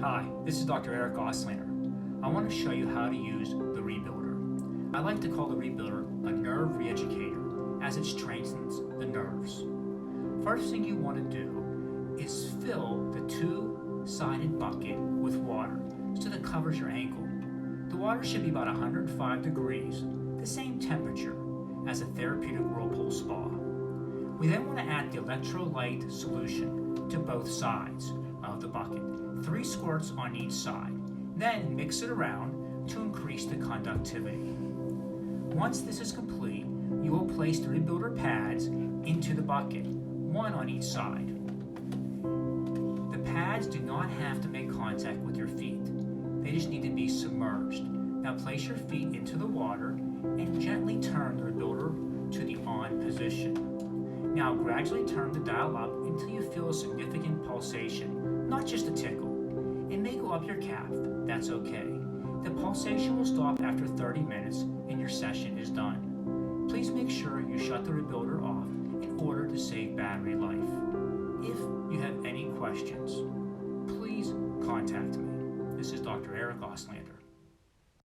Hi, this is Dr. Eric Oslander. I want to show you how to use the Rebuilder. I like to call the Rebuilder a nerve re-educator as it strengthens the nerves. First thing you want to do is fill the two-sided bucket with water so that it covers your ankle. The water should be about 105 degrees, the same temperature as a therapeutic whirlpool spa. We then want to add the electrolyte solution to both sides of the bucket, 3 squirts on each side. Then mix it around to increase the conductivity. Once this is complete, you will place the Rebuilder pads into the bucket, 1 on each side. The pads do not have to make contact with your feet. They just need to be submerged. Now place your feet into the water and gently turn the Rebuilder to the on position. Now gradually turn the dial up until you feel a significant pulsation, not just a tickle. It may go up your calf, that's okay. The pulsation will stop after 30 minutes and your session is done. Please make sure you shut the Rebuilder off in order to save battery life. If you have any questions, please contact me. This is Dr. Eric Oslander.